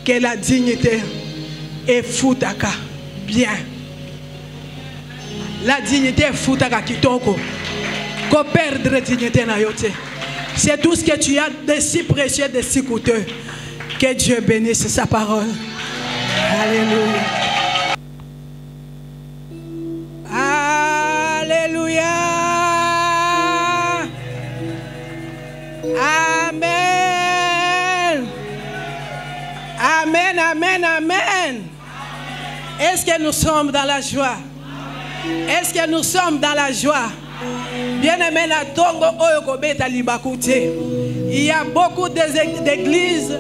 que la dignité est foutaka. Bien. La dignité est foutaka kitoko. Qu'on perdre la dignité na yote. C'est tout ce que tu as de si précieux, de si coûteux. Que Dieu bénisse sa parole. Alléluia. Alléluia. Amen. Amen, amen, amen. Est-ce que nous sommes dans la joie? Est-ce que nous sommes dans la joie? Bien-aimé, la tongo oyokobeta libakouté. Il y a beaucoup d'églises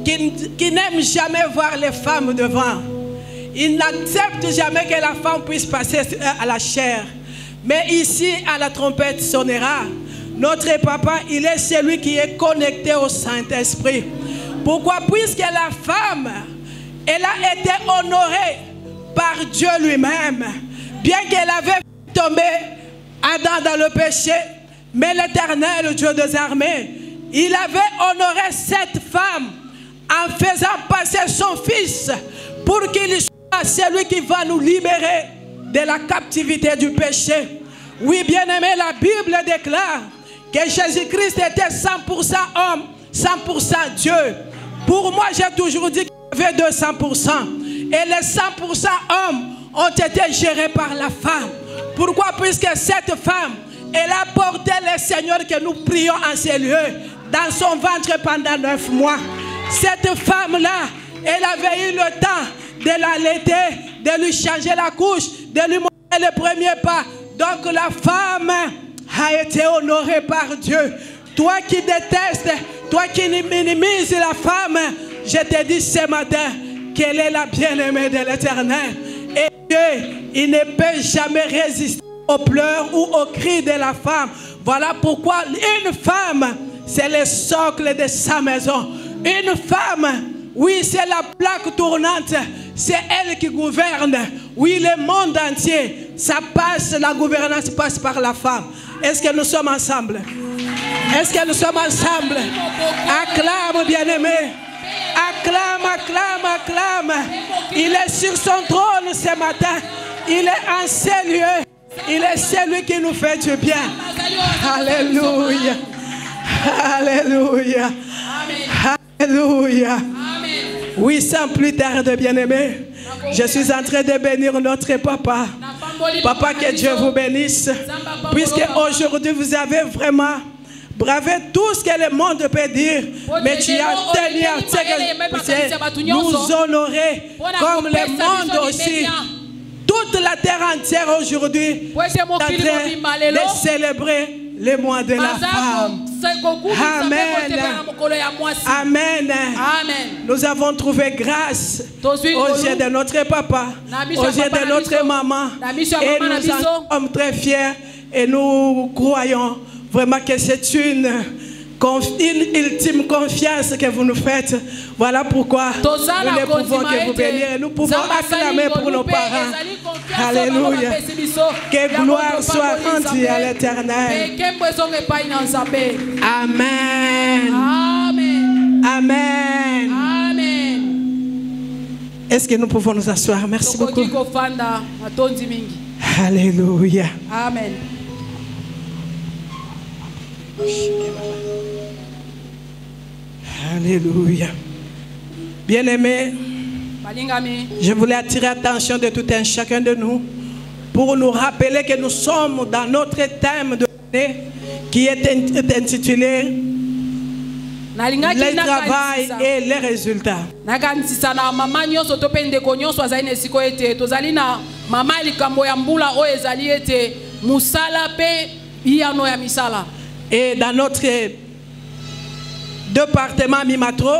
qui n'aiment jamais voir les femmes devant. Ils n'acceptent jamais que la femme puisse passer à la chair. Mais ici, à la trompette sonnera. Notre papa, il est celui qui est connecté au Saint-Esprit. Pourquoi? Puisque la femme, elle a été honorée par Dieu lui-même. Bien qu'elle avait tombé Adam dans le péché, mais l'Éternel, Dieu des armées, il avait honoré cette femme en faisant passer son fils pour qu'il soit celui qui va nous libérer de la captivité du péché. Oui, bien-aimé, la Bible déclare que Jésus-Christ était 100% homme, 100% Dieu. Pour moi, j'ai toujours dit qu'il y avait 200%. Et les 100% hommes ont été gérés par la femme. Pourquoi? Puisque cette femme, elle a porté le Seigneur que nous prions en ces lieux dans son ventre pendant 9 mois. Cette femme-là, elle avait eu le temps de l'allaiter, de lui changer la couche, de lui montrer le premier pas. Donc la femme a été honorée par Dieu. Toi qui détestes, toi qui minimises la femme, je te dis ce matin qu'elle est la bien-aimée de l'Éternel. Et Dieu, il ne peut jamais résister aux pleurs ou aux cris de la femme. Voilà pourquoi une femme, c'est le socle de sa maison. Une femme, oui, c'est la plaque tournante. C'est elle qui gouverne. Oui, le monde entier, ça passe, la gouvernance passe par la femme. Est-ce que nous sommes ensemble? Est-ce que nous sommes ensemble? Acclame, bien-aimé. Acclame, acclame, acclame. Il est sur son trône ce matin. Il est en ces lieux. Il est celui qui nous fait du bien. Alléluia. Alléluia. Alléluia. Oui, sans plus tarder, bien-aimé, je suis en train de bénir notre papa. Papa, que Dieu vous bénisse. Puisque aujourd'hui, vous avez vraiment bravé tout ce que le monde peut dire. Mais tu as tenu à nous honorer comme le monde aussi. Toute la terre entière aujourd'hui est en train de célébrer le mois de la femme. Amen. Amen. Amen. Nous avons trouvé grâce aux yeux de notre papa, aux yeux de notre maman. Et nous en sommes très fiers et nous croyons vraiment que c'est une ultime confiance que vous nous faites. Voilà pourquoi nous ne pouvons que vous bénir. Et nous pouvons acclamer pour nos parents. Alléluia. Que gloire soit rendue à l'Éternel. Amen. Amen. Amen. Est-ce que nous pouvons nous asseoir? Merci beaucoup. Alléluia. Amen. Alléluia. Bien-aimés, je voulais attirer l'attention de tout un chacun de nous pour nous rappeler que nous sommes dans notre thème de l'année qui est intitulé le travail et les résultats. Et dans notre département Mimatro,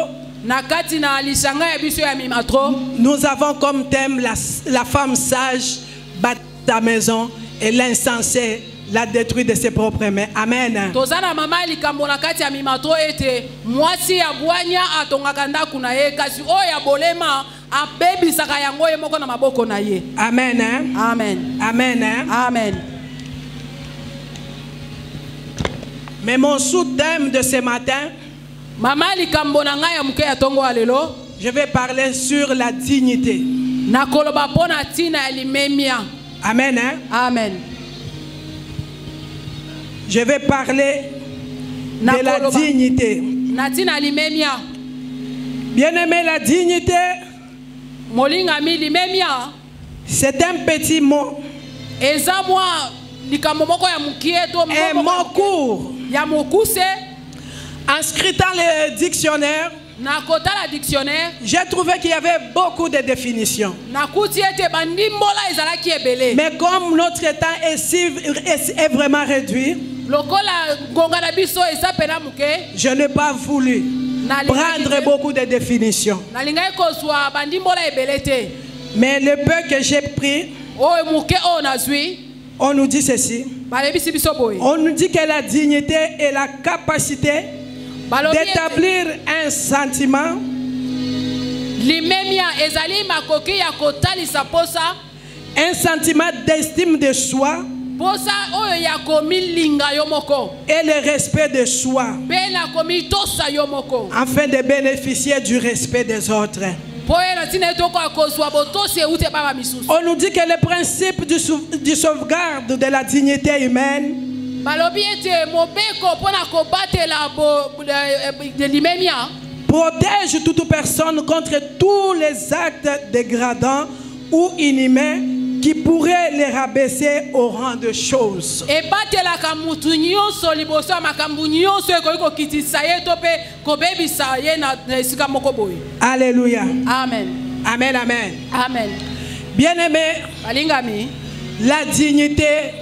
nous avons comme thème la femme sage bâtit sa maison et l'insensé la détruit de ses propres mains. Amen. Amen. Amen. Amen. Amen. Mais mon sous-thème de ce matin, je vais parler sur la dignité. Amen. Hein? Amen. Je vais parler de la dignité. Bien-aimé, la dignité, c'est un petit mot. Un mot court. Inscrit dans le dictionnaire, j'ai trouvé qu'il y avait beaucoup de définitions. Mais comme notre temps est vraiment réduit, je n'ai pas voulu prendre beaucoup de définitions. Mais le peu que j'ai pris, on nous dit ceci. On nous dit que la dignité est la capacité d'établir un sentiment, un sentiment d'estime de soi et le respect de soi afin de bénéficier du respect des autres. On nous dit que le principe du sauvegarde de la dignité humaine protège toute personne contre tous les actes dégradants ou inhumains qui pourraient les rabaisser au rang de choses. Alléluia. Amen. Amen, amen. Amen. Bien-aimé, la dignité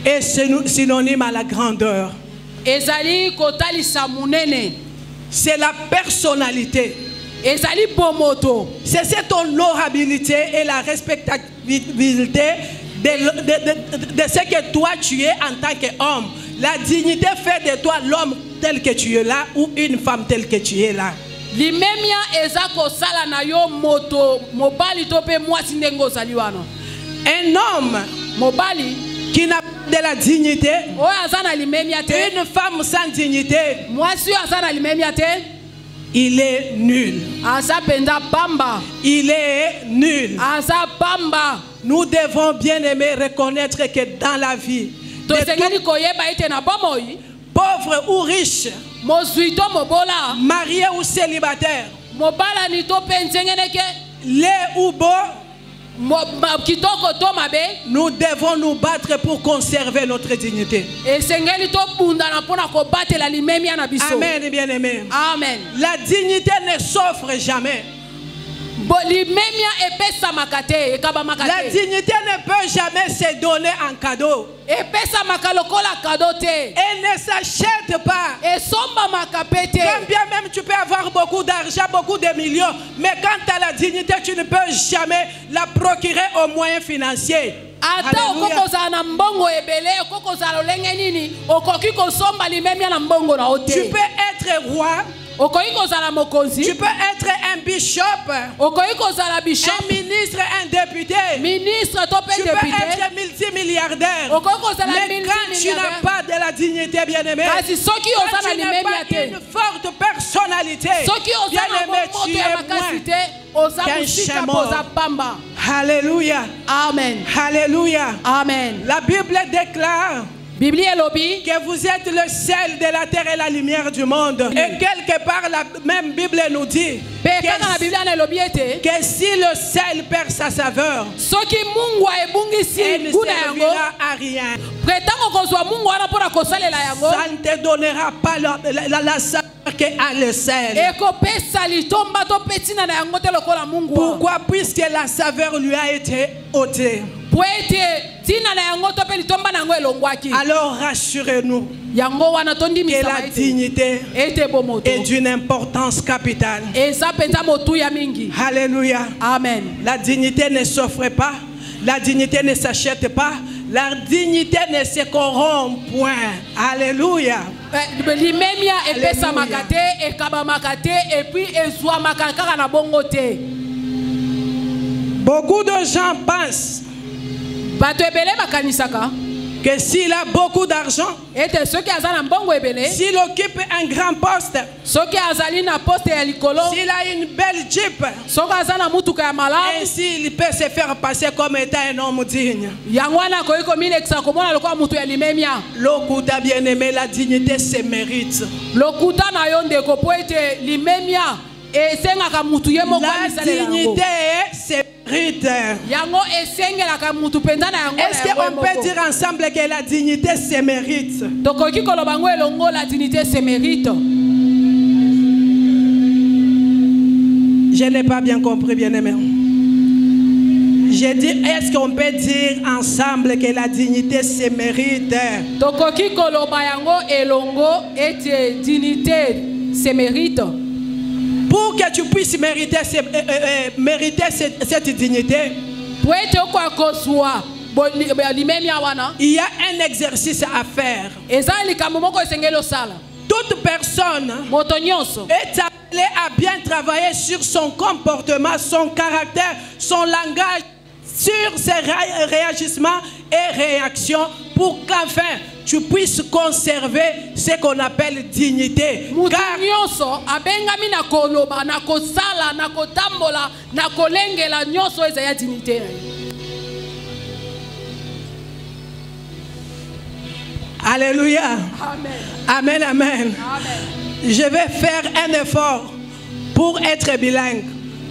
est synonyme à la grandeur. C'est la personnalité. C'est cette honorabilité et la respectabilité de ce que toi tu es en tant qu'homme. La dignité fait de toi l'homme tel que tu es là ou une femme telle que tu es là. Un homme qui n'a pas de la dignité, une femme sans dignité, il est nul. Il est nul. Nous devons bien aimer reconnaître que dans la vie, pauvre ou riche, marié ou célibataire, laid ou beau, nous devons nous battre pour conserver notre dignité. Amen, bien-aimé. Amen. La dignité ne s'offre jamais. La dignité ne peut jamais se donner en cadeau. Elle ne s'achète pas. Quand bien même tu peux avoir beaucoup d'argent, beaucoup de millions, mais quand tu as la dignité, tu ne peux jamais la procurer aux moyens financiers. Tu peux être roi. Tu peux être un bishop, un ministre, un député. Tu peux être multimilliardaire. Mais quand tu n'as pas de la dignité, bien-aimé, quand tu n'as pas une forte personnalité, bien-aimé, tu es moins qu'un chien mort. Alléluia. Amen. Alléluia. Amen. La Bible déclare que vous êtes le sel de la terre et la lumière du monde. Et quelque part, la même Bible nous dit que si le sel perd sa saveur, il ne servira à rien. Ça ne te donnera pas la saveur qu'à le sel. Pourquoi? Puisque la saveur lui a été ôtée. Alors rassurez-nous que la dignité est d'une importance capitale. Alléluia. Amen. La dignité ne s'offre pas. La dignité ne s'achète pas. La dignité ne se corrompt point. Alléluia. Beaucoup de gens pensent que s'il a beaucoup d'argent, s'il occupe un grand poste, s'il a une belle jeep, ainsi il peut se faire passer comme étant un homme digne. Lokuta bien-aimé, la dignité se mérite. La dignité se mérite. Est-ce qu'on peut dire ensemble que la dignité se mérite? Je n'ai pas bien compris, bien-aimé. J'ai dit, est-ce qu'on peut dire ensemble que la dignité se mérite? Pour que tu puisses mériter cette dignité, il y a un exercice à faire. Toute personne est appelée à bien travailler sur son comportement, son caractère, son langage, sur ses réagissements et réactions, pour qu'enfin tu puisses conserver ce qu'on appelle dignité. Car alléluia. Amen, amen, amen. Je vais faire un effort pour être bilingue.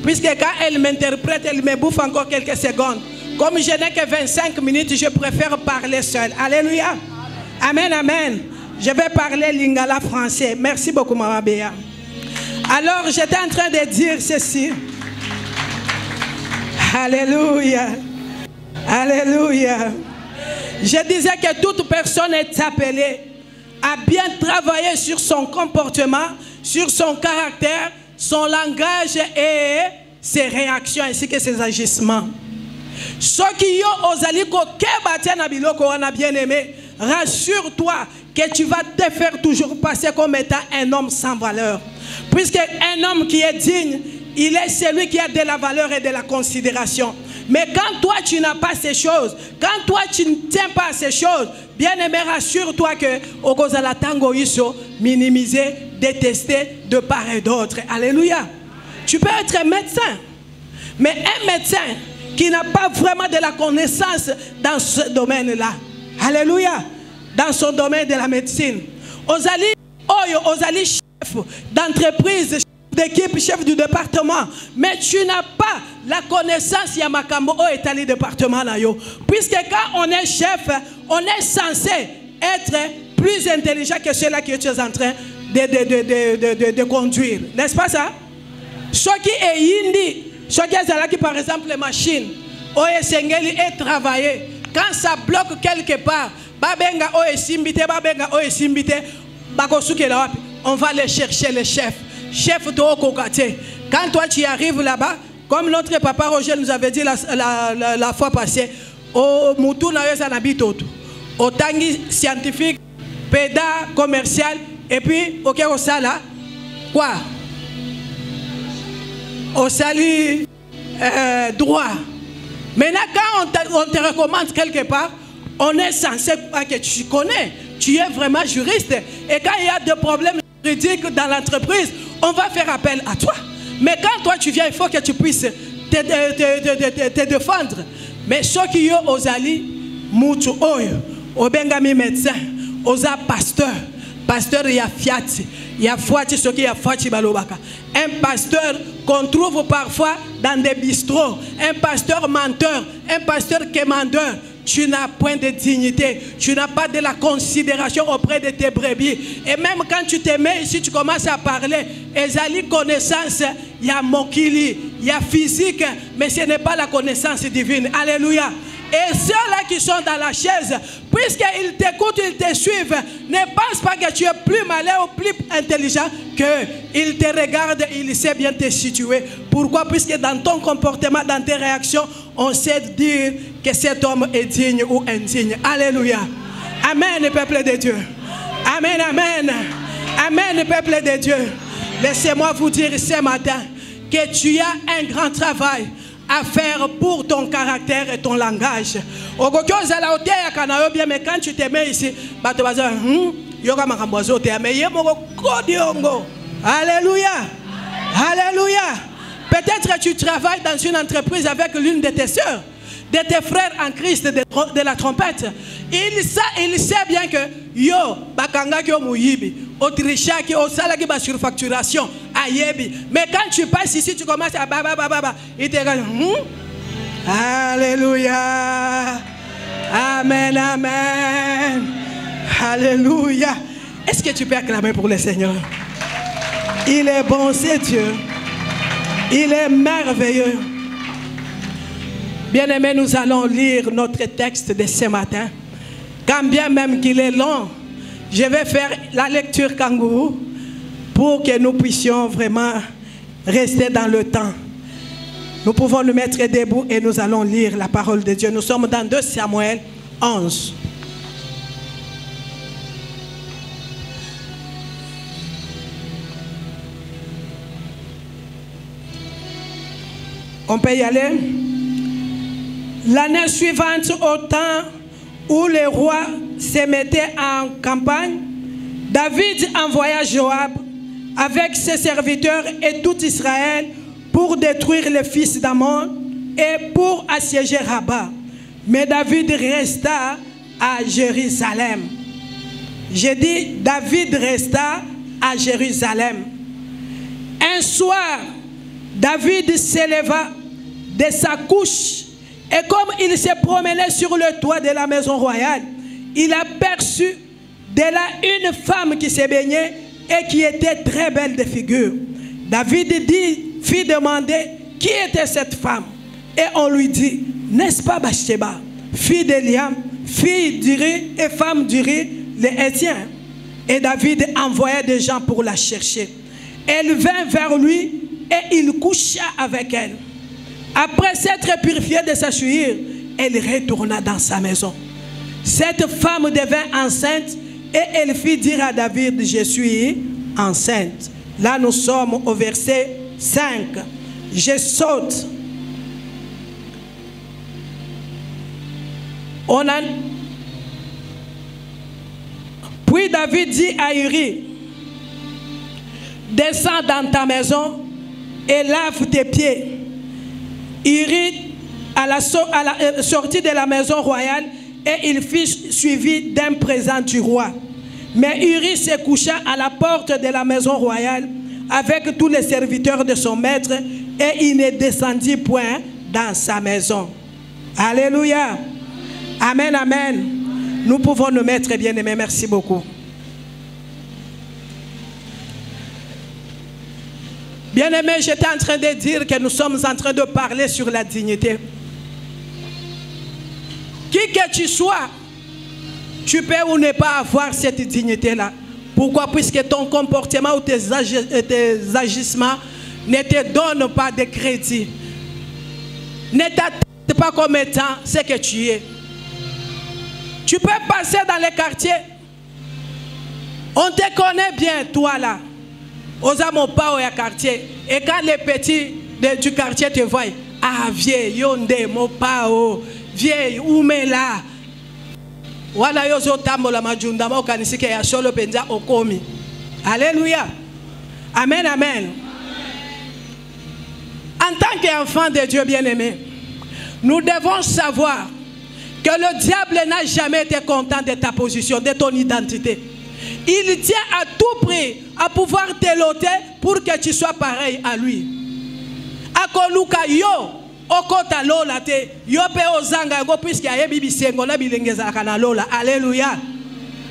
Puisque quand elle m'interprète, elle me bouffe encore quelques secondes. Comme je n'ai que 25 minutes, je préfère parler seul. Alléluia. Amen, amen. Je vais parler lingala français. Merci beaucoup, Maman Béa. Alors, j'étais en train de dire ceci. Alléluia. Alléluia. Je disais que toute personne est appelée à bien travailler sur son comportement, sur son caractère, son langage et ses réactions ainsi que ses agissements. Ce qui est bien aimé, rassure-toi que tu vas te faire toujours passer comme étant un homme sans valeur. Puisque un homme qui est digne, il est celui qui a de la valeur et de la considération. Mais quand toi tu n'as pas ces choses, quand toi tu ne tiens pas à ces choses, bien aimé, rassure-toi que au Kozala Tango Iso, minimiser, détester de part et d'autre. Alléluia. Tu peux être médecin, mais un médecin qui n'a pas vraiment de la connaissance dans ce domaine-là. Alléluia. Dans son domaine de la médecine. Ozali chef d'entreprise, d'équipe, chef du département, mais tu n'as pas la connaissance Yamakambo au état département là yo. Puisque quand on est chef, on est censé être plus intelligent que ceux-là que tu es en train de conduire. N'est-ce pas ça? Ce qui est indi, ce qui est par exemple les machines, au Sengeli est travaillé. Quand ça bloque quelque part, babenga o esimbite, babenga o esimbite, bakosuke la wapi, on va aller chercher le chef. Chef de Okokate. Quand toi tu arrives là-bas, comme notre papa Roger nous avait dit la fois passée, au Moutou Nayosa Nabitoto, au Tangi scientifique, péda commercial, et puis au Kérosala, quoi? Au Sali droit. Maintenant, quand on te recommande quelque part, on est censé que tu connais, tu es vraiment juriste. Et quand il y a des problèmes juridiques dans l'entreprise, on va faire appel à toi. Mais quand toi tu viens, il faut que tu puisses te défendre. Mais ceux qui ont aux ali, Moutou Oyo, au Bengami médecin, aux pasteur, pasteur il y a fiati, il y a fouati, ce qui y a fouati balobaka. Un pasteur qu'on trouve parfois dans des bistrots, un pasteur menteur, un pasteur quémandeur. Tu n'as point de dignité, tu n'as pas de la considération auprès de tes brebis. Et même quand tu te mets ici, tu commences à parler, ezali connaissance, il y a mokili, il y a physique, mais ce n'est pas la connaissance divine. Alléluia. Et ceux-là qui sont dans la chaise, puisqu'ils t'écoutent, ils te suivent, ne pense pas que tu es plus malin ou plus intelligent qu'ils te regardent, ils savent bien te situer. Pourquoi? Puisque dans ton comportement, dans tes réactions, on sait dire que cet homme est digne ou indigne. Alléluia. Amen, peuple de Dieu. Amen, amen. Amen, peuple de Dieu. Laissez-moi vous dire ce matin que tu as un grand travail à faire pour ton caractère et ton langage. Mais quand tu te mets ici, alléluia. Alléluia. Peut-être que tu travailles dans une entreprise avec l'une de tes soeurs, de tes frères en Christ de la trompette. Il sait bien que yo, bakanga ki omuyibi, otricha ki osala ki ba surfacturation, ayebi. Mais quand tu passes ici, tu commences à baba, il te regarde. Alléluia. Amen, amen. Alléluia. Est-ce que tu peux acclamer pour le Seigneur? Il est bon, c'est Dieu. Il est merveilleux. Bien-aimés, nous allons lire notre texte de ce matin. Quand bien même qu'il est long, je vais faire la lecture kangourou pour que nous puissions vraiment rester dans le temps. Nous pouvons nous mettre debout et nous allons lire la parole de Dieu. Nous sommes dans 2 Samuel 11. On peut y aller. L'année suivante, au temps où le roi se mettait en campagne, David envoya Joab avec ses serviteurs et tout Israël pour détruire les fils d'Ammon et pour assiéger Rabat. Mais David resta à Jérusalem. J'ai dit, David resta à Jérusalem. Un soir, David s'éleva de sa couche et comme il se promenait sur le toit de la maison royale, il aperçut de là une femme qui se baignait et qui était très belle de figure. David fit demander qui était cette femme. Et on lui dit, n'est-ce pas Bathsheba, fille d'Eliam, fille d'Uri et femme d'Uri, les Hétiens? Et David envoya des gens pour la chercher. Elle vint vers lui et il coucha avec elle. Après s'être purifiée de sa souillure, elle retourna dans sa maison. Cette femme devint enceinte et elle fit dire à David, je suis enceinte. Là nous sommes au verset 5. Je saute. Puis David dit à Uri, descends dans ta maison et lave tes pieds. Uri, à la sortie de la maison royale, et il fut suivi d'un présent du roi. Mais Uri se coucha à la porte de la maison royale avec tous les serviteurs de son maître et il ne descendit point dans sa maison. Alléluia. Amen, amen. Nous pouvons nous mettre bien-aimés. Merci beaucoup. Bien-aimés, j'étais en train de dire que nous sommes en train de parler sur la dignité. Qui que tu sois, tu peux ou ne pas avoir cette dignité-là. Pourquoi? Puisque ton comportement ou tes agissements ne te donnent pas de crédit. Ne t'attends pas comme étant ce que tu es. Tu peux passer dans les quartiers. On te connaît bien, toi là. Aux amours pas au quartier. Et quand les petits du quartier te voient, ah vieille, yonde, mon pao, vieille, où me là. Voilà yozo tambo la majunda ma okanisike ya solo penza okomi. Alléluia. Amen, amen. En tant qu'enfant de Dieu bien-aimé, nous devons savoir que le diable n'a jamais été content de ta position, de ton identité. Il tient à tout prix à pouvoir t'éloter pour que tu sois pareil à lui. Akoluka yo okota lola te yo pe ozanga ngo puisque aye bibisengo na bilengeza kana lola. Alléluia.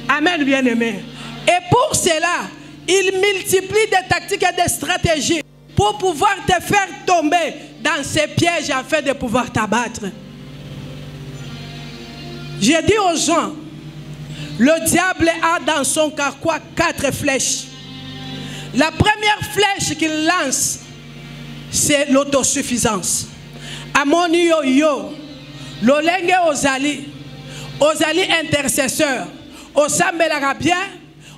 Amen, bien-aimé. Et pour cela, il multiplie des tactiques et des stratégies pour pouvoir te faire tomber dans ces pièges afin de pouvoir t'abattre. J'ai dit aux gens, le diable a dans son carquois 4 flèches. La première flèche qu'il lance, c'est l'autosuffisance. Amoni yo yo, l'olenge ozali intercesseur, osambelaka bien,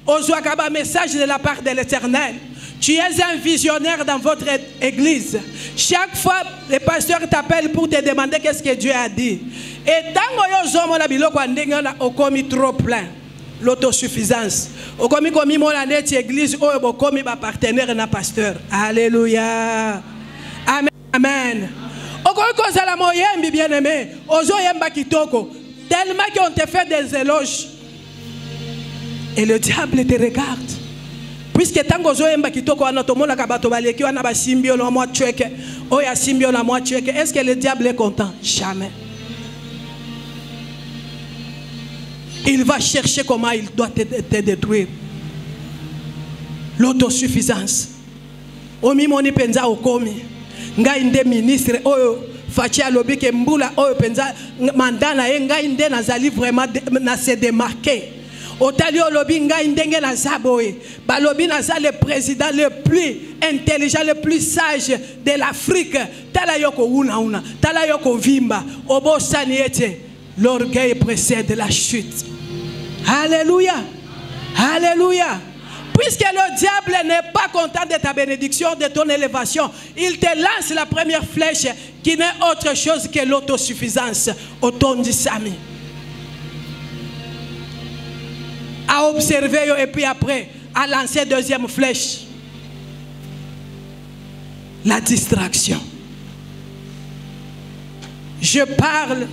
ozwakaba message de la part de l'Éternel. Tu es un visionnaire dans votre église. Chaque fois, le pasteur t'appelle pour te demander qu'est-ce que Dieu a dit. Et tant que tu es trop plein, l'autosuffisance. Comme l'église, comme partenaire et pasteur. Alléluia. Amen. Amen. Bien-aimé, tellement qu'on te fait des éloges. Et le diable te regarde. Puisque tant que est-ce que le diable est content? Jamais. Il va chercher comment il doit te détruire. L'autosuffisance. Omi moni penza okomi. Nga inde ministre oyo fachi alobi ke mbula oyo penza mandana ye nga inde nazali vraiment na se démarquer. Otali olobi nga indenge na zaboye. Balobi naza le président le plus intelligent, le plus sage de l'Afrique. Tala yoko una. Tala yoko vimba. Obo saniete. L'orgueil précède la chute. Alléluia. Alléluia. Puisque le diable n'est pas content de ta bénédiction, de ton élévation, il te lance la première flèche qui n'est autre chose que l'autosuffisance. Otondisami. À observer et puis après, à lancer deuxième flèche. La distraction. Je parle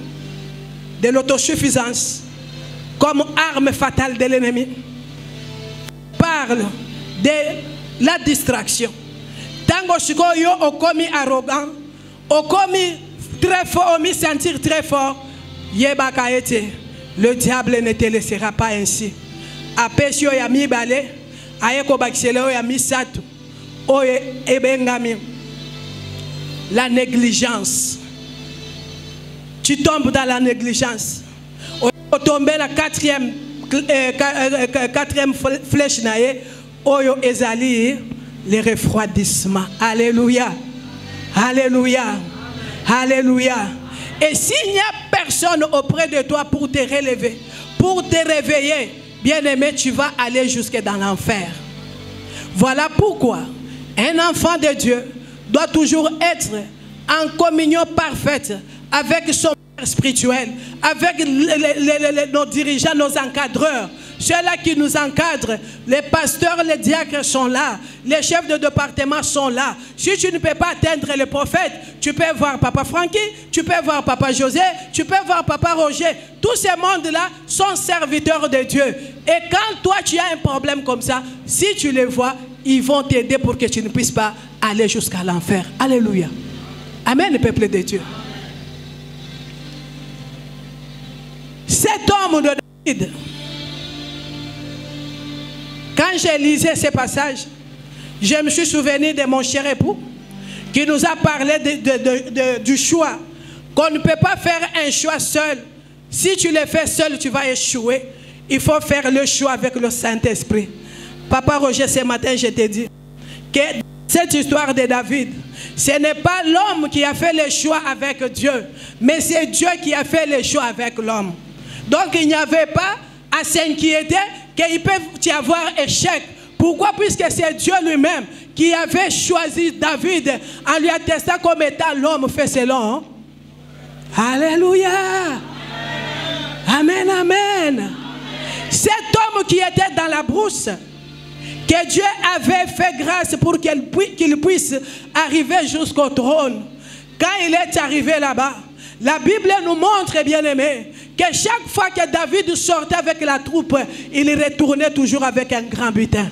de l'autosuffisance comme arme fatale de l'ennemi. Parle de la distraction. Tango shiko yo okomi arrogant, okomi très fort, omi sentir très fort, yeba kaete, le diable ne te laissera pas ainsi. Apesi yo ya mi bale, ayeko bakisele yo ya mi satu, oye ebengami. La négligence. Tu tombes dans la négligence. On tombe la quatrième flèche nae, oyo ezali le refroidissement. Alléluia. Alléluia. Alléluia. Et s'il n'y a personne auprès de toi pour te relever, pour te réveiller, bien-aimé, tu vas aller jusque dans l'enfer. Voilà pourquoi un enfant de Dieu doit toujours être en communion parfaite avec son père spirituel, avec nos dirigeants, nos encadreurs, ceux-là qui nous encadrent. Les pasteurs, les diacres sont là, les chefs de département sont là. Si tu ne peux pas atteindre le prophète, tu peux voir Papa Francky, tu peux voir Papa José, tu peux voir Papa Roger. Tous ces mondes-là sont serviteurs de Dieu. Et quand toi tu as un problème comme ça, si tu les vois, ils vont t'aider pour que tu ne puisses pas aller jusqu'à l'enfer. Alléluia. Amen, le peuple de Dieu. Cet homme de David, quand j'ai lisé ces passages, je me suis souvenu de mon cher époux qui nous a parlé du choix. Qu'on ne peut pas faire un choix seul. Si tu le fais seul, tu vas échouer. Il faut faire le choix avec le Saint-Esprit. Papa Roger, ce matin, je t'ai dit que cette histoire de David, ce n'est pas l'homme qui a fait le choix avec Dieu, mais c'est Dieu qui a fait le choix avec l'homme. Donc il n'y avait pas à s'inquiéter qu'il peut y avoir échec. Pourquoi? Puisque c'est Dieu lui-même qui avait choisi David en lui attestant comme étant l'homme fait selon. Hein? Alléluia. Amen, amen. Cet homme qui était dans la brousse, que Dieu avait fait grâce pour qu'il puisse arriver jusqu'au trône. Quand il est arrivé là-bas, la Bible nous montre, bien-aimé, que chaque fois que David sortait avec la troupe, il retournait toujours avec un grand butin.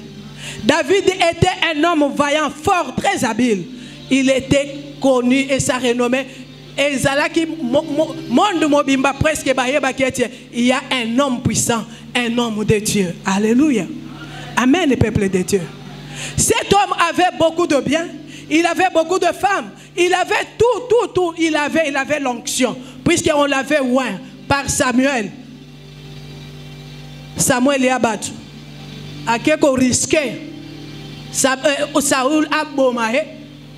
David était un homme vaillant, fort, très habile. Il était connu et sa renommée. Et monde mobimba presque il y a un homme puissant, un homme de Dieu. Alléluia. Amen, le peuple de Dieu. Cet homme avait beaucoup de biens, il avait beaucoup de femmes, il avait tout. Il avait l'onction, puisqu'on l'avait oint par Samuel. Samuel est abattu. À quelque risqué, Saoul a bomaé,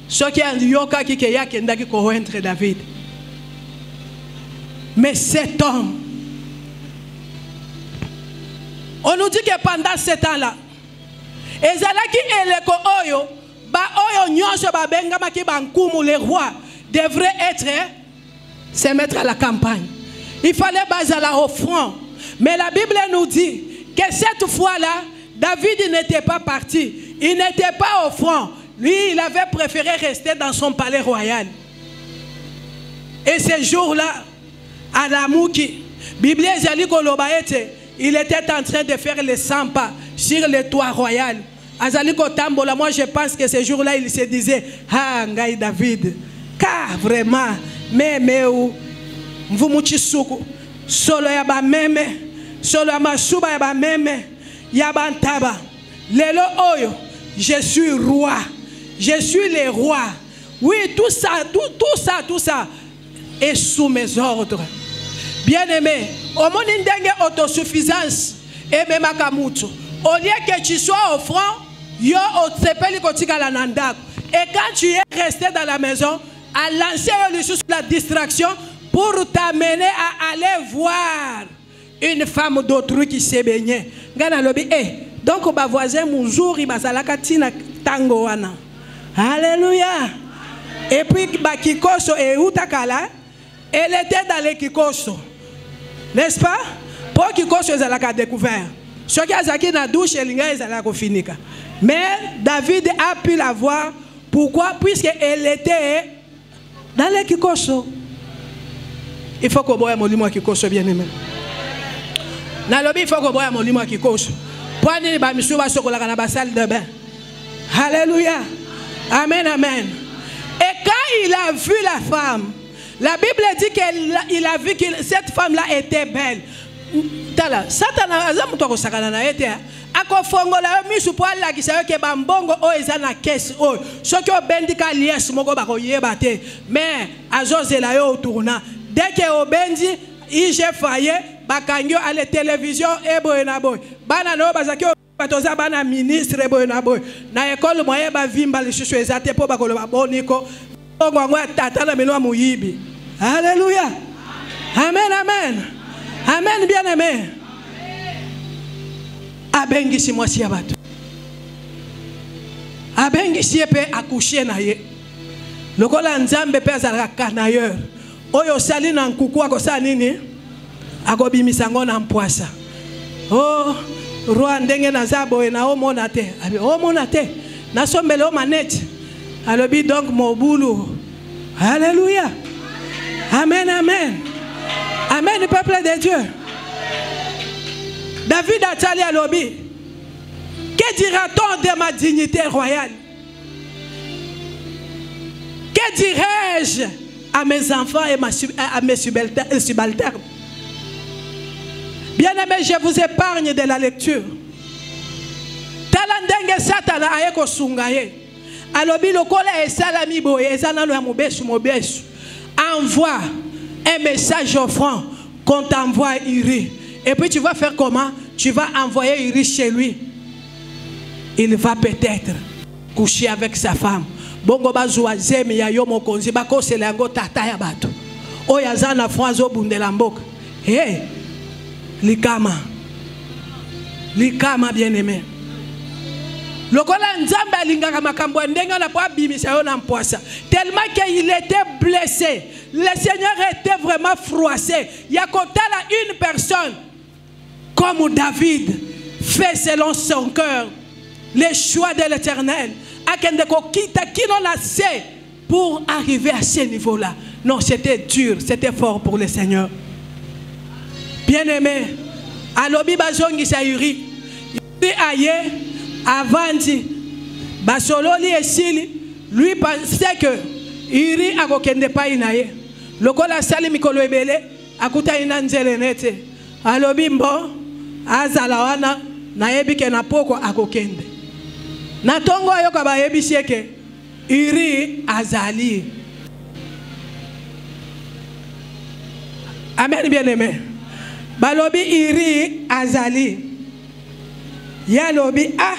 ce qui a yoka qui kendaki contre David. Mais cet homme, on nous dit que pendant ce temps-là, ezalaki eleko oyo ba oyo nyonso ba bengama ki bankumu les rois devraient être se mettre à la campagne. Il fallait baser la offrande. Mais la Bible nous dit que cette fois-là, David n'était pas parti. Il n'était pas au front. Lui, il avait préféré rester dans son palais royal. Et ce jour-là, à la Mouki, Bible il était en train de faire les 100 pas sur le toit royal. Moi, je pense que ce jour-là, il se disait, ah, Ngaï David, car vraiment, mais où Mvumuchisuku, solo ya ba meme, solo ya masuba ya ba meme, ya bantaba. Lelo oyo, je suis roi, je suis le roi. Oui, tout ça est sous mes ordres. Bien-aimé, au monde ndenge autosuffisance et même akamutu. Au lieu que tu sois au front, yo otsepeli kotika la nandako. Et quand tu es resté dans la maison, à lancer la distraction pour t'amener à aller voir une femme d'autrui qui s'est baignée. Donc, ma voisin, mon jour, il m'a tina tango wana. Alléluia. Et puis, Kikoso et Utakala, elle était dans les Kikoso. N'est-ce pas? Pour Kikoso, elle a découvert. Ce qui a été dans la douche, elle a fini. Mais David a pu la voir. Pourquoi? Puisqu'elle était dans les Kikoso. Il faut que boye molimo Kikoso bien aimé. Na lobi il faut que boye molimo Kikoso. Pwani ba misu ba sokola kana ba salle de bain. Alléluia. Amen, amen. Et quand il a vu la femme, la Bible dit qu'il a vu que cette femme-là était belle. Tala, Satana azamu to ko sakana na ete. Ako fongola misu po ala kisayo ke bambongo o ezana kesi o. Soki o bendika lies moko ba ko yeba te. Mais azozela yo tourna. Dès que Obendi, il j'ai failli, bakangyo à la télévision et boyenabo. Bana no bazaki batoza bana ministre boyenabo. Na école moyen ba vimba le chuchu ezate po bakolo boniko. Bongo tata na melo muyibi. Alléluia. Amen, amen. Amen, bien aimé. Abengi si moi si abato. Abengi si pe accoucher na ye. Lokola nzambe pe azalaka kanayeur. Oyo sali na nkuku akosa nini? Akobimisa ngo na mpwasa. Oh, roi ndenge na zabo na omona te. Abi omona te. Na sombele o manette. Alobi donc mobulu. Alléluia. Amen, amen. Amen, peuple de Dieu. David a tali alobi. Que dira-t-on de ma dignité royale? Que dirais-je à mes enfants et à mes subalternes? Bien-aimés, je vous épargne de la lecture. Talandenge satana ayeko sungaye. Alobi lokola esalami boye ezanalo ya mobesu mobesu. Envoie un message offrant qu'on t'envoie Iri. Et puis tu vas faire comment? Tu vas envoyer Iri chez lui. Il va peut-être coucher avec sa femme. Bongo bazwa zemi ya yo mokonzi bako selango tata ya bato. Oya zana franzo bundela mboka. Hey, likama bien aimé. Lokola nzambe alingaka makambo ndenge na po abimisa yo na mpwasa. Tellement qu'il était blessé. Le Seigneur était vraiment froissé. Yakotala une personne comme David fait selon son cœur les choix de l'Éternel. Qui n'en a assez pour arriver à ce niveau-là. Non, c'était dur, c'était fort pour le Seigneur. Bien-aimé, alobi bazongi sa Uri. Uri aye, avant dit, basololi esili, lui pensait que Uri akokende pa inaye. Lokola sali mikolo ebele, akuta ina nzele nete. Alobi mbo, azala wana, naebike na poko akokende. Natongo ayoka ba yebisieke Iri azali. Amen, bien aimé. Balobi Iri azali. Ya lobi ah.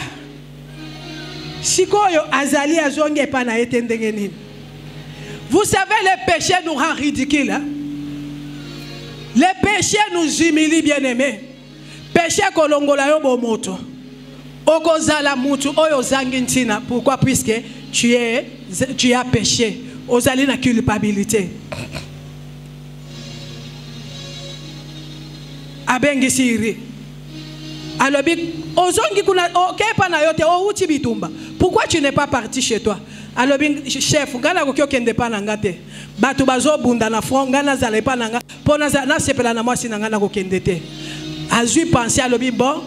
Sikoyo azali azonge pa na etendenge nini. Vous savez, le péché nous rend ridicule. Hein? Le péché nous humilie, bien aimé. Péché kolongola yo bomoto. Okozala mutu oyo zangi ntina. Pourquoi? Puisque tu as péché. Ozali na culpabilité. Abengi siri. Alobi ozongi kuna okepa na yote o uti bitumba. Pourquoi tu n'es pas parti chez toi? Alobi chef ngana ko kende pa na ngate. Batu bazo bunda na front ngana zale pa na nga. Pona na sepela na mwasi na ngana ko kende te. Azui penser alobi bon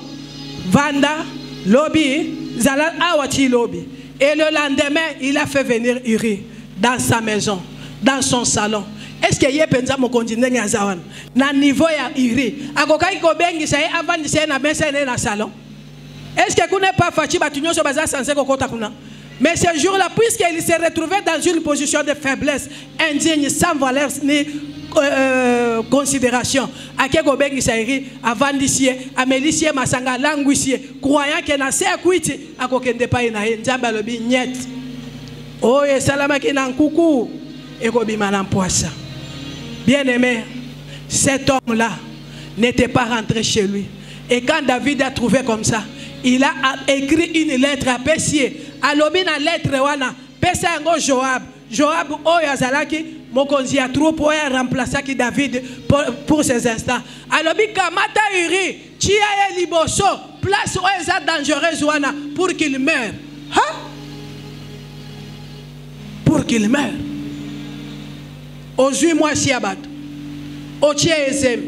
vanda lobby zala awati lobby. Et le lendemain, il a fait venir Uri dans sa maison, dans son salon. Est-ce que yé penza mo continue ngazawan na niveau ya Uri akokai ko bengi sai avant de se na mesa na salon? Est-ce que kuna pas fachi batunyo so baza sanse ko kota kuna? Mais ce jour-là, puisqu'il s'est retrouvé dans une position de faiblesse, indigne, sans valeur ni considération, à Keko bengi sairi avant d'ici à Mélicie masanga languissier croyant que na se akuiti akokende pa ina nzamba lobi nyet oh et salama ki na nkuku ekobima na mpoisa. Bien-aimé, cet homme-là n'était pas rentré chez lui. Et quand David a trouvé comme ça, il a écrit une lettre à Pessier. A lobi na lettre wana, Pessa yango Joab. Joab oyo azalaki mokonzi ya troupe oyo remplaçaki David pour ces instants. A lobi kamata Uri, tia ye liboso, place oyo eza dangereuse wana pour qu'il meure. Hein? Pour qu'il meure. Ozui moi si abato, o tie ezem,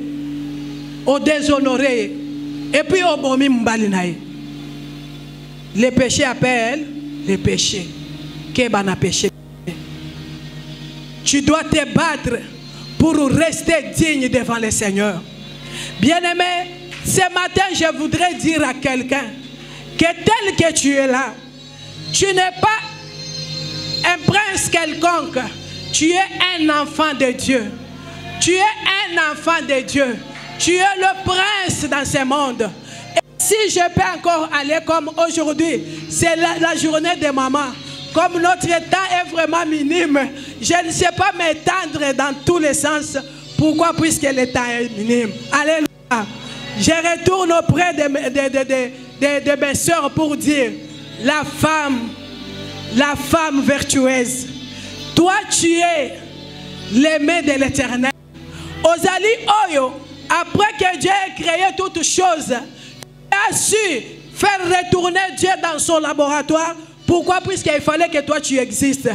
o déshonoré, et puis o bomi mbali nae. Les péchés appellent les péchés. Qu'est-ce péché? Tu dois te battre pour rester digne devant le Seigneur. Bien-aimé, ce matin, je voudrais dire à quelqu'un que tel que tu es là, tu n'es pas un prince quelconque. Tu es un enfant de Dieu. Tu es un enfant de Dieu. Tu es le prince dans ce monde. Et si je peux encore aller comme aujourd'hui, c'est la journée de maman. Comme notre temps est vraiment minime, je ne sais pas m'étendre dans tous les sens. Pourquoi? Puisque le temps est minime. Alléluia. Je retourne auprès de mes soeurs pour dire, la femme vertueuse, toi tu es l'aimé de l'Éternel. Ozali Oyo, après que Dieu ait créé toutes choses, il a su faire retourner Dieu dans son laboratoire. Pourquoi? Puisqu'il fallait que toi tu existes.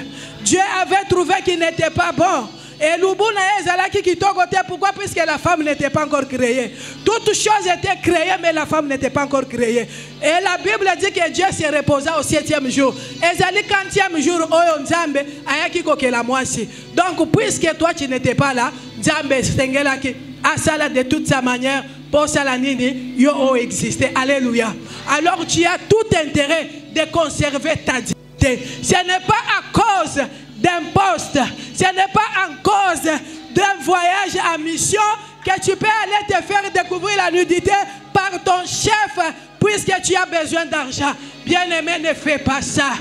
Dieu avait trouvé qu'il n'était pas bon. Et l'Ubuna Ezalaki qui côté. Pourquoi? Puisque la femme n'était pas encore créée. Toutes choses étaient créées, mais la femme n'était pas encore créée. Et la Bible dit que Dieu s'est reposé au 7e jour. Ezali 40e jour, Oyo Nzambe, Ayaki Kokela Mwasi. Donc, puisque toi tu n'étais pas là, Nzambe Stengelaki, Asala de toute sa manière, pour Salanini, Yo existait. Alléluia. Alors tu as tout intérêt de conserver ta dignité. Ce n'est pas à cause d'un poste, ce n'est pas en cause d'un voyage en mission que tu peux aller te faire découvrir la nudité par ton chef puisque tu as besoin d'argent. Bien-aimé, ne fais pas ça.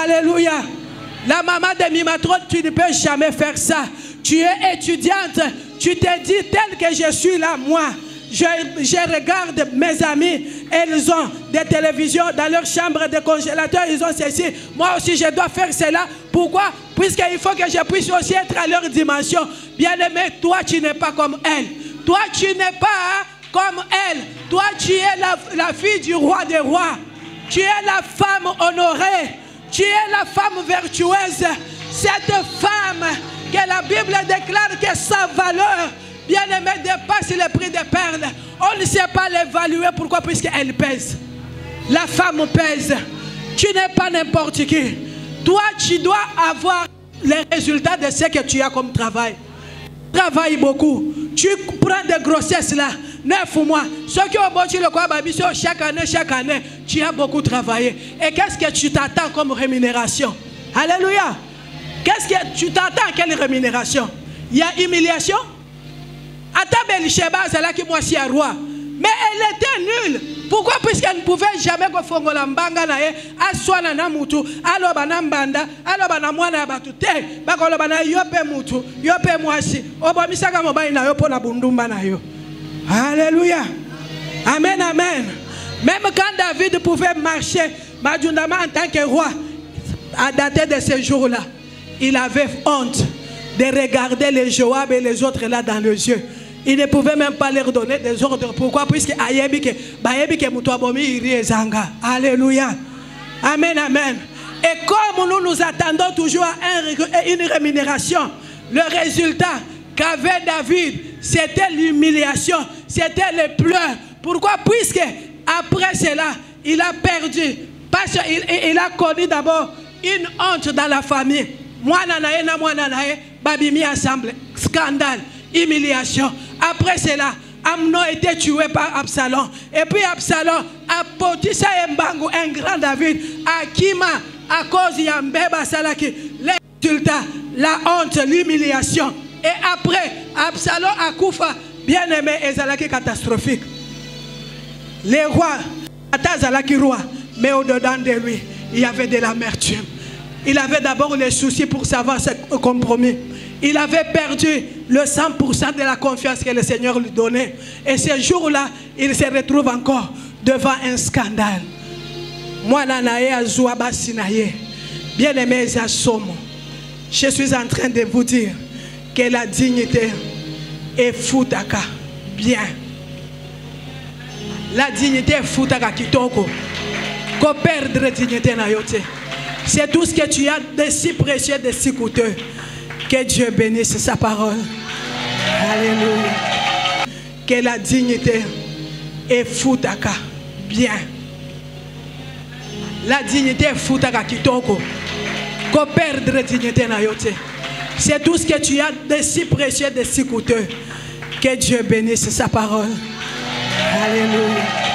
Alléluia. La maman de Mimatron, tu ne peux jamais faire ça. Tu es étudiante, tu te dis tel que je suis là, moi. Je regarde mes amis, ils ont des télévisions dans leur chambre, des congélateurs, ils ont ceci. Moi aussi, je dois faire cela. Pourquoi? Puisqu'il faut que je puisse aussi être à leur dimension. Bien-aimé, toi, tu n'es pas comme elle. Toi, tu n'es pas comme elle. Toi, tu es la fille du roi des rois. Tu es la femme honorée. Tu es la femme vertueuse. Cette femme que la Bible déclare que sa valeur, bien-aimé, dépasse le prix des perles. On ne sait pas l'évaluer. Pourquoi? Puisqu'elle pèse. La femme pèse. Tu n'es pas n'importe qui. Toi, tu dois avoir les résultats de ce que tu as comme travail. Travaille beaucoup. Tu prends des grossesses là. 9 mois. Ceux qui ont bâti le quoi, chaque année, tu as beaucoup travaillé. Et qu'est-ce que tu t'attends comme rémunération? Alléluia. Qu'est-ce que tu t'attends? Quelle rémunération? Il y a humiliation? Mais elle était nulle. Pourquoi? Puisqu'elle ne pouvait jamais go fongola mbanga na ye aswana na mutu aloba na mbanda aloba na mwana ya batu te bakoloba na yope mutu yope mwasi obomisaka mobali na yo pona bundumba na yo. Alléluia. Amen, amen. Même quand David pouvait marcher, Madjundama en tant que roi, à dater de ce jour-là, il avait honte de regarder les Joab et les autres là dans les yeux. Il ne pouvait même pas leur donner des ordres. Pourquoi? Puisque Alléluia. Amen, amen. Et comme nous attendons toujours à une rémunération, le résultat qu'avait David, c'était l'humiliation, c'était les pleurs. Pourquoi? Puisque après cela, il a perdu. Parce qu'il a connu d'abord une honte dans la famille. Moi, babimi ensemble, scandale, humiliation. Après cela, Amnon était tué par Absalom. Et puis Absalom a porté ça un grand David, Akima, à cause de Yambeba Salaki. Les résultats, la honte, l'humiliation. Et après, Absalom a Koufa, bien aimé, et Zalaki catastrophique. Les rois, Zalaki roi, mais au-dedans de lui, il y avait de l'amertume. Il avait d'abord les soucis pour savoir ce compromis. Il avait perdu le 100% de la confiance que le Seigneur lui donnait. Et ce jour-là, il se retrouve encore devant un scandale. Moi, bien aimé, je suis en train de vous dire que la dignité est foutaka. Bien. La dignité est foutaka kitoko. Qu'on perdre la dignité na yote. C'est tout ce que tu as de si précieux, de si coûteux. Que Dieu bénisse sa parole. Alléluia. Que la dignité est foutaka. Bien. La dignité est foutaka kitoko. Qu'on perdre la dignité na yote. C'est tout ce que tu as de si précieux, de si coûteux. Que Dieu bénisse sa parole. Alléluia.